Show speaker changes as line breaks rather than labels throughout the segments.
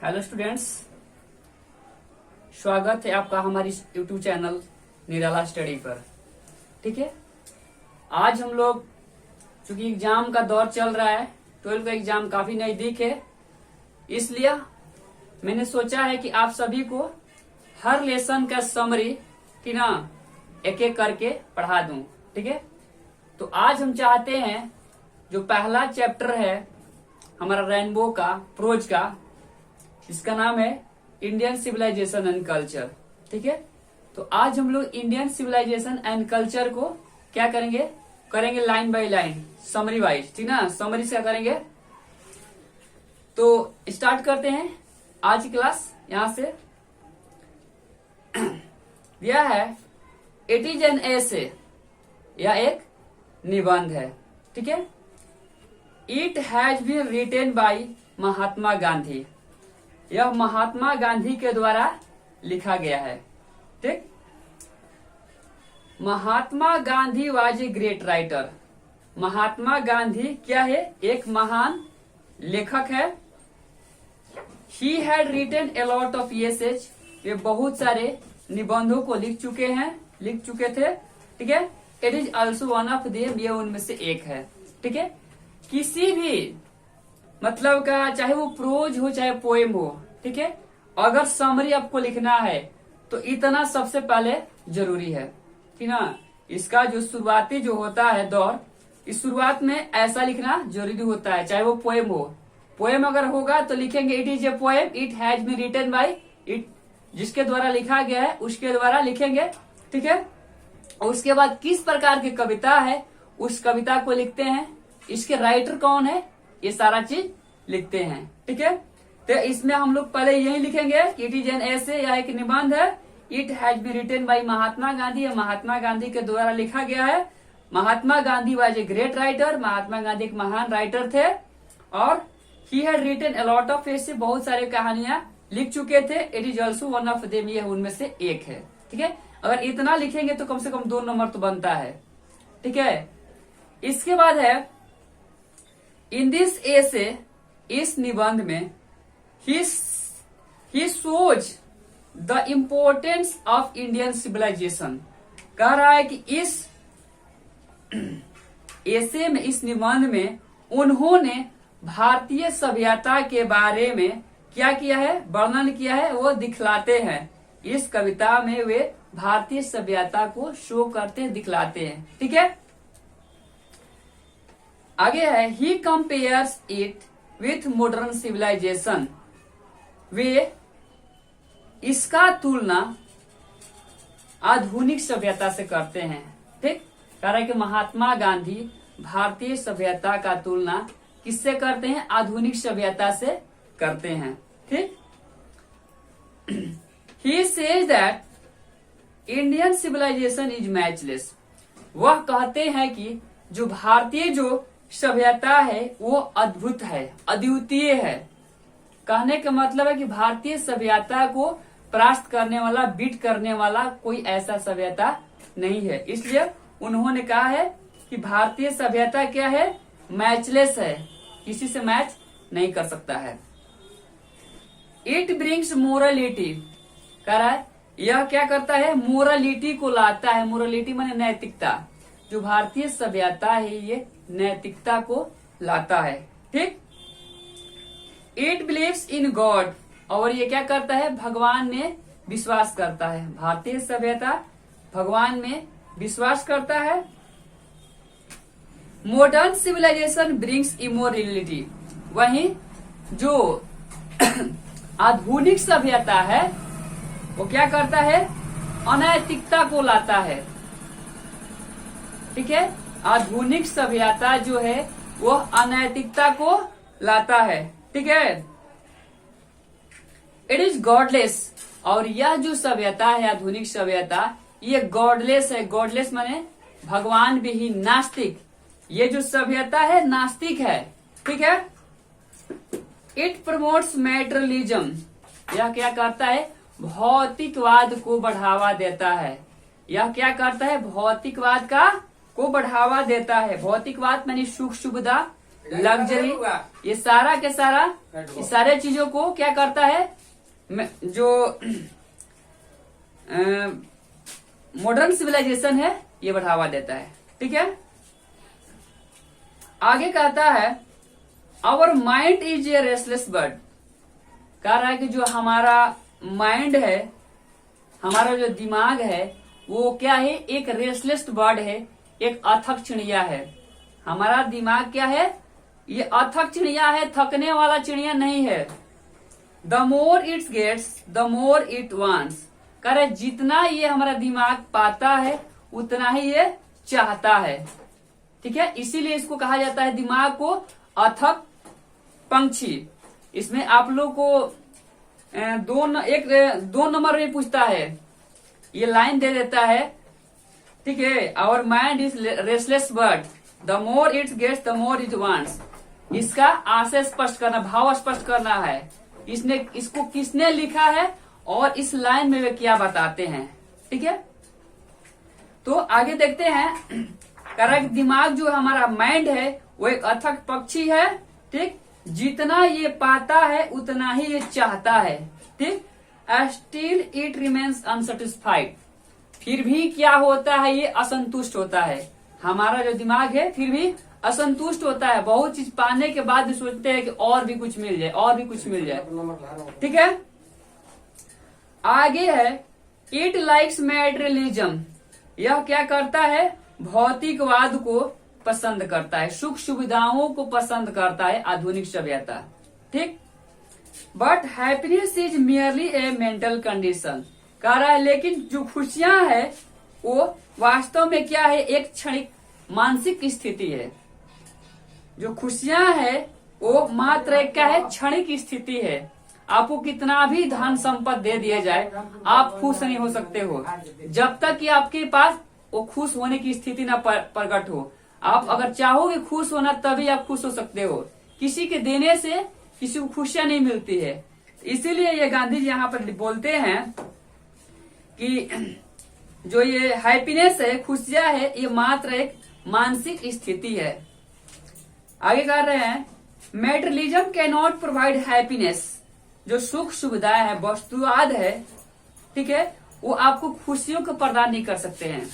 Hello students, स्वागत है आपका हमारी यूट्यूब चैनल निराला स्टडी पर। ठीक है, आज हम लोग चूंकि एग्जाम का दौर चल रहा है, 12 का एग्जाम काफी नजदीक है, इसलिए मैंने सोचा है कि आप सभी को हर लेसन का समरी कि ना एक एक करके पढ़ा दूं। ठीक है, तो आज हम चाहते हैं जो पहला चैप्टर है हमारा रेनबो का प्रोज का, इसका नाम है इंडियन सिविलाइजेशन एंड कल्चर। ठीक है, तो आज हम लोग इंडियन सिविलाइजेशन एंड कल्चर को क्या करेंगे line by line, summary wise. ठीक ना, समरी से करेंगे। तो स्टार्ट करते हैं आज की क्लास। यहां से यह है इट इज एन एसे, यह एक निबंध है। ठीक है, it has been written by Mahatma Gandhi, यह महात्मा गांधी के द्वारा लिखा गया है। ठीक, Mahatma Gandhi was a great writer, Mahatma Gandhi क्या है, एक महान लेखक है। He had written a lot of essays, वे बहुत सारे निबंधों को लिख चुके थे। ठीक है, it is also one of them, ये उनमें से एक है। ठीक है, किसी भी मतलब का चाहे वो प्रोज हो चाहे पोएम हो, ठीक है, अगर समरी आपको लिखना है तो इतना सबसे पहले जरूरी है। ठीक ना, इसका जो शुरुआती जो होता है दौर, इस शुरुआत में ऐसा लिखना जरूरी होता है, चाहे वो पोएम हो। पोएम अगर होगा तो लिखेंगे it is a poem, it has been written by it, जिसके द्वारा लिखा गया है उसके द्वारा लिखेंगे। ठीक है, और उसके बाद किस प्रकार की कविता है उस कविता को लिखते हैं, इसके राइटर कौन है, ये सारा चीज लिखते हैं। ठीक है, तो इसमें हम लोग पहले यही लिखेंगे कि इट इज एन एसे, यह एक निबंध है। It has been written by Mahatma Gandhi, Mahatma Gandhi के द्वारा लिखा गया है। Mahatma Gandhi was a great writer, Mahatma Gandhi एक महान राइटर थे। और he had written a lot of essay, बहुत सारे कहानियां लिख चुके थे। It is also one of them, ये उनमें से एक है। ठीक है, अगर इतना लिखेंगे तो कम से कम 2 नंबर तो बनता है। ठीक है, इसके बाद है इन दिस एसे, इस निबंध में he shows the importance of Indian civilisation, कह रहा है कि इस एसे में, इस निबंध में उन्होंने भारतीय सभ्यता के बारे में क्या किया है, वर्णन किया है, वो दिखलाते हैं। इस कविता में वे भारतीय सभ्यता को शो करते दिखलाते हैं। ठीक है, आगे है he compares it with modern civilisation, वे इसका तुलना आधुनिक सभ्यता से करते हैं। ठीक, कह रहा है कि महात्मा गांधी भारतीय सभ्यता का तुलना किससे करते हैं, आधुनिक सभ्यता से करते हैं। ठीक, he says that Indian civilization is matchless, वह कहते हैं कि जो भारतीय जो सभ्यता है वो अद्भुत है, अद्वितीय है। कहने का मतलब है कि भारतीय सभ्यता को परास्त करने वाला, बीट करने वाला कोई ऐसा सभ्यता नहीं है। इसलिए उन्होंने कहा है कि भारतीय सभ्यता क्या है, मैचलेस है, किसी से मैच नहीं कर सकता है। इट ब्रिंग्स मोरलिटी, कह रहा है यह क्या करता है, मोरलिटी को लाता है। मोरलिटी माने नैतिकता, जो भारतीय सभ्यता है ये नैतिकता को लाता है। ठीक, इट बिलीव्स इन गॉड, और ये क्या करता है, भगवान में विश्वास करता है। भारतीय सभ्यता भगवान में विश्वास करता है। मॉडर्न सिविलाइजेशन ब्रिंग्स इमोरलिटी, वहीं जो आधुनिक सभ्यता है वो क्या करता है, अनैतिकता को लाता है। ठीक है, आधुनिक सभ्यता जो है वो अनैतिकता को लाता है। ठीक है, इट इज गॉडलेस, और यह जो सभ्यता है आधुनिक सभ्यता ये गॉडलेस है। गॉडलेस माने भगवान विहीन, नास्तिक। ये जो सभ्यता है नास्तिक है। ठीक है, इट प्रमोट्स मैटेरियलिज्म, यह क्या करता है, भौतिकवाद को बढ़ावा देता है। यह क्या करता है, भौतिकवाद को बढ़ावा देता है। भौतिकवाद मानी सुख सुविधा, लग्जरी, ये सारा के सारा, ये सारे चीजों को क्या करता है, जो मॉडर्न सिविलाइजेशन है ये बढ़ावा देता है। ठीक है, आगे कहता है our mind is a restless bird. कह रहा है कि जो हमारा माइंड है, हमारा जो दिमाग है, वो क्या है, एक रेस्टलेस बर्ड है, एक अथक चिड़िया है। हमारा दिमाग क्या है, ये अथक चिड़िया है, थकने वाला चिड़िया नहीं है। The more its gets the more it wants. कह रहे जितना ये हमारा दिमाग पाता है उतना ही ये चाहता है। ठीक है, इसीलिए इसको कहा जाता है दिमाग को अथक पंछी। इसमें आप लोग को दो नंबर में पूछता है, ये लाइन दे देता है। ठीक है, our mind is restless bird, the more its gets the more it wants. इसका आशय स्पष्ट करना, भाव स्पष्ट करना है। इसको किसने लिखा है और इस लाइन में वे क्या बताते हैं। ठीक है, तो आगे देखते हैं। करेक्ट, दिमाग जो हमारा माइंड है वो एक अथक पक्षी है। ठीक, जितना ये पाता है उतना ही ये चाहता है। ठीक, स्टिल इट रिमेन्स अनसेटिस्फाइड। फिर भी क्या होता है, ये असंतुष्ट होता है। हमारा जो दिमाग है फिर भी असंतुष्ट होता है। बहुत चीज पाने के बाद भी सोचते हैं कि और भी कुछ मिल जाए, और भी कुछ मिल जाए। ठीक है, आगे है इट लाइक्स मैटेरियलिज्म। यह क्या करता है, भौतिकवाद को पसंद करता है, सुख सुविधाओं को पसंद करता है, आधुनिक सभ्यता। ठीक, but happiness is merely A mental condition. कह रहा है लेकिन जो खुशियां है वो वास्तव में क्या है, एक क्षणिक मानसिक स्थिति है। जो खुशियां है वो मात्र एक क्या है, क्षणिक स्थिति है। आपको कितना भी धन संपत्ति दे दिया जाए, आप खुश नहीं हो सकते हो जब तक कि आपके पास वो खुश होने की स्थिति न प्रकट हो। आप अगर चाहोगे खुश होना तभी आप खुश हो सकते हो। किसी के देने से किसी को खुशियां नहीं मिलती है। इसीलिए ये गांधी जी यहाँ पर बोलते हैं कि जो ये हैप्पीनेस है, खुशियां है, ये मात्र एक मानसिक स्थिति है। आगे कह रहे हैं materialism can not provide happiness. जो सुख सुविधाएं है, वस्तुवाद है, ठीक है, वो आपको खुशियों को प्रदान नहीं कर सकते हैं।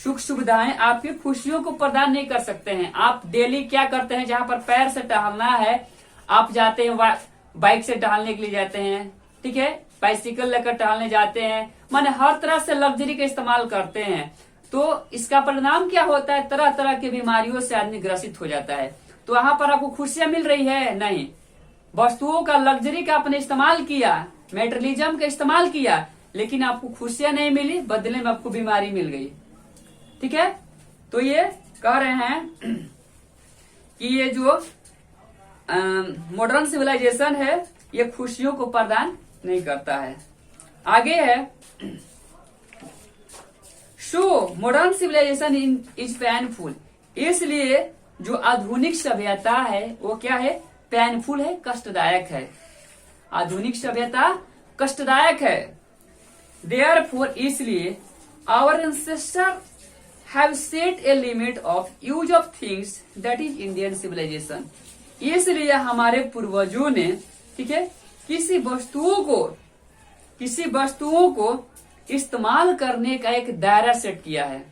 सुख सुविधाएं आपकी खुशियों को प्रदान नहीं कर सकते हैं। आप डेली क्या करते हैं, जहां पर पैर से टहलना है आप जाते हैं, बाइक से टहलने के लिए जाते हैं। ठीक है, बाइसिकल लेकर टहलने जाते हैं, माने हर तरह से लग्जरी का इस्तेमाल करते हैं। तो इसका परिणाम क्या होता है, तरह तरह की बीमारियों से आदमी ग्रसित हो जाता है। तो वहां पर आपको खुशियां मिल रही है नहीं, वस्तुओं का, लग्जरी का आपने इस्तेमाल किया, मेटेरियलिज्म का इस्तेमाल किया, लेकिन आपको खुशियां नहीं मिली, बदले में आपको बीमारी मिल गई। ठीक है, तो ये कह रहे हैं कि ये जो मॉडर्न सिविलाइजेशन है ये खुशियों को प्रदान नहीं करता है। आगे है so modern civilization is painful. इसलिए जो आधुनिक सभ्यता है वो क्या है, पेनफुल है, कष्टदायक है। आधुनिक सभ्यता कष्टदायक है। देयरफॉर, इसलिए our ancestor have set a limit of use of things, that is Indian civilization. इसलिए हमारे पूर्वजों ने, ठीक है, किसी वस्तुओं को इस्तेमाल करने का एक दायरा सेट किया है।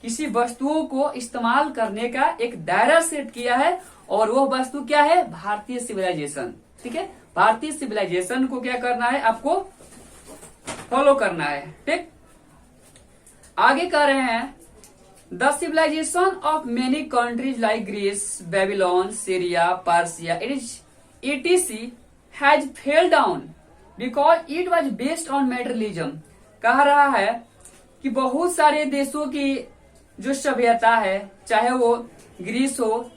किसी वस्तुओं को इस्तेमाल करने का एक दायरा सेट किया है, और वो वस्तु क्या है, भारतीय सिविलाइजेशन। ठीक है, भारतीय सिविलाइजेशन को क्या करना है, आपको फॉलो करना है। ठीक, आगे कह रहे हैं the civilization of many countries like Greece, Babylon, Syria, Persia, etc. Has fell down because it was based on materialism. कह रहा है कि बहुत सारे देशों की जो सभ्यता है, चाहे वो ग्रीस हो,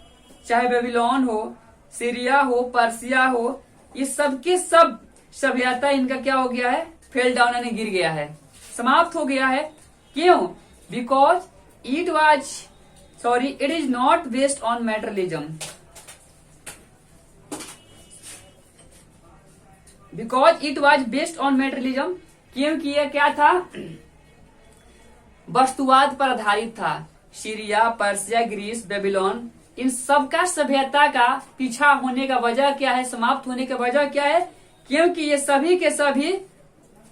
चाहे बेबीलोन हो, सीरिया हो, पर्सिया हो, ये सबके सब सभ्यता इनका क्या हो गया है, फेल डाउन यानी गिर गया है, समाप्त हो गया है। क्यों? Because it is not based on materialism. Because it was based on materialism, क्योंकि यह क्या था, वस्तुवाद पर आधारित था। सीरिया, पर्सिया, ग्रीस, बेबीलोन, इन सबका सभ्यता का पीछा होने का वजह क्या है, समाप्त होने का वजह क्या है? क्योंकि ये सभी के सभी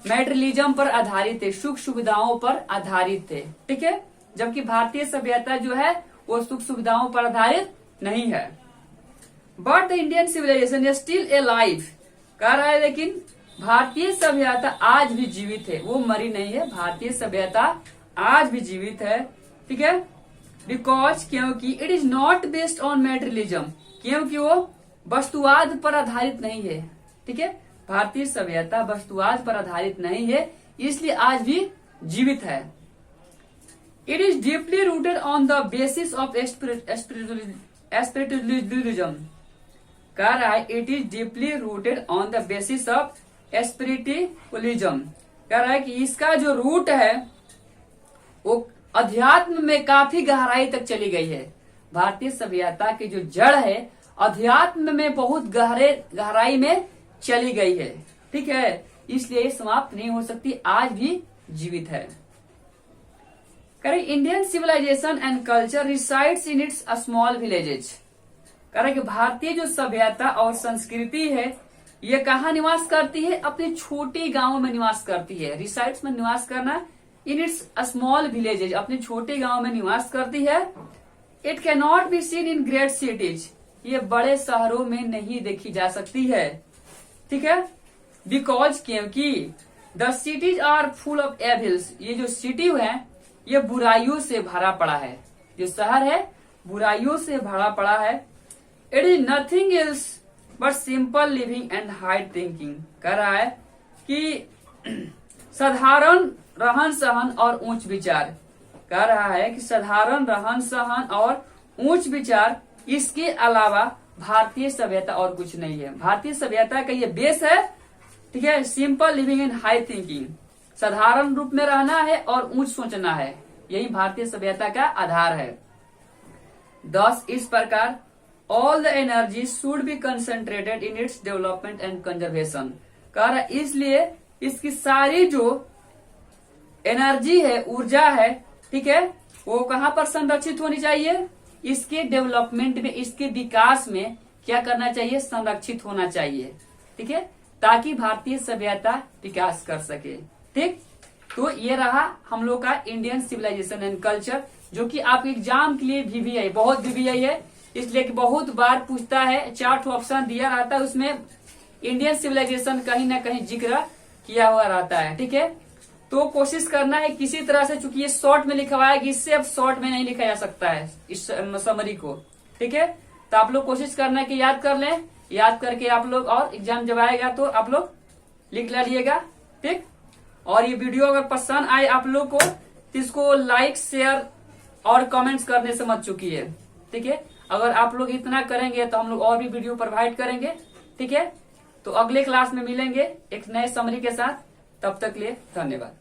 मेटेरियलिज्म पर आधारित थे, सुख सुविधाओं पर आधारित थे। ठीक है, जबकि भारतीय सभ्यता जो है वो सुख सुविधाओं पर आधारित नहीं है। But the Indian civilization is still a life, कह रहा है लेकिन भारतीय सभ्यता आज भी जीवित है, वो मरी नहीं है, भारतीय सभ्यता आज भी जीवित है। ठीक है, बिकॉज क्योंकि it is not based on materialism, क्योंकि वो वस्तुवाद पर आधारित नहीं है। ठीक है, भारतीय सभ्यता वस्तुवाद पर आधारित नहीं है, इसलिए आज भी जीवित है। It is deeply rooted on the basis of spiritualism, कह रहा है it is deeply rooted on the basis of spiritualism, कह रहा है कि इसका जो रूट है वो अध्यात्म में काफी गहराई तक चली गई है। भारतीय सभ्यता की जो जड़ है अध्यात्म में बहुत गहराई में चली गई है। ठीक है, इसलिए समाप्त नहीं हो सकती, आज भी जीवित है। करें Indian civilization and culture resides in its small villages, करें कि भारतीय जो सभ्यता और संस्कृति है ये कहाँ निवास करती है? अपने छोटे गांवों में निवास करती है। रिसाइड्स में निवास करना, इन इट्स स्मॉल विलेजेज, अपने छोटे गांव में निवास करती है। It can not be seen in great cities, ये बड़े शहरों में नहीं देखी जा सकती है। ठीक है, बिकॉज क्योंकि the cities are full of evils, ये जो सिटी है ये बुराइयों से भरा पड़ा है, जो शहर है बुराइयों से भरा पड़ा है। It is nothing else but simple living and high thinking, कह रहा है कि साधारण रहन सहन और उच्च विचार, कह रहा है कि साधारण रहन सहन और उच्च विचार, इसके अलावा भारतीय सभ्यता और कुछ नहीं है। भारतीय सभ्यता का ये बेस है। ठीक है, simple living and high thinking, साधारण रूप में रहना है और उच्च सोचना है, यही भारतीय सभ्यता का आधार है। thus इस प्रकार all the energy should be concentrated in its development and conservation, कह रहा है इसलिए इसकी सारी जो एनर्जी है, ऊर्जा है, ठीक है, वो कहाँ पर संरक्षित होनी चाहिए? इसके डेवलपमेंट में, इसके विकास में क्या करना चाहिए? संरक्षित होना चाहिए। ठीक है, ताकि भारतीय सभ्यता विकास कर सके। ठीक, तो ये रहा हम लोग का इंडियन सिविलाइजेशन एंड कल्चर, जो कि आपके एग्जाम के लिए VVI, बहुत VVI है, इसलिए कि बहुत बार पूछता है। 4 ऑप्शन दिया रहता है, उसमें इंडियन सिविलाइजेशन कहीं ना कहीं जिक्र किया हुआ रहता है। ठीक है, तो कोशिश करना है किसी तरह से, चूंकि ये शॉर्ट में लिखा हुआ है, इससे अब शॉर्ट में नहीं लिखा जा सकता है इस समरी को। ठीक है, तो आप लोग कोशिश करना है कि याद कर लें, याद करके आप लोग, और एग्जाम जब आएगा तो आप लोग लिख लीजिएगा। ठीक, और ये वीडियो अगर पसंद आए आप लोग को तो इसको लाइक, शेयर और कमेंट्स करने से मत चूकिए। ठीक है, अगर आप लोग इतना करेंगे तो हम लोग और भी वीडियो प्रोवाइड करेंगे। ठीक है, तो अगले क्लास में मिलेंगे एक नए समरी के साथ, तब तक लिए धन्यवाद।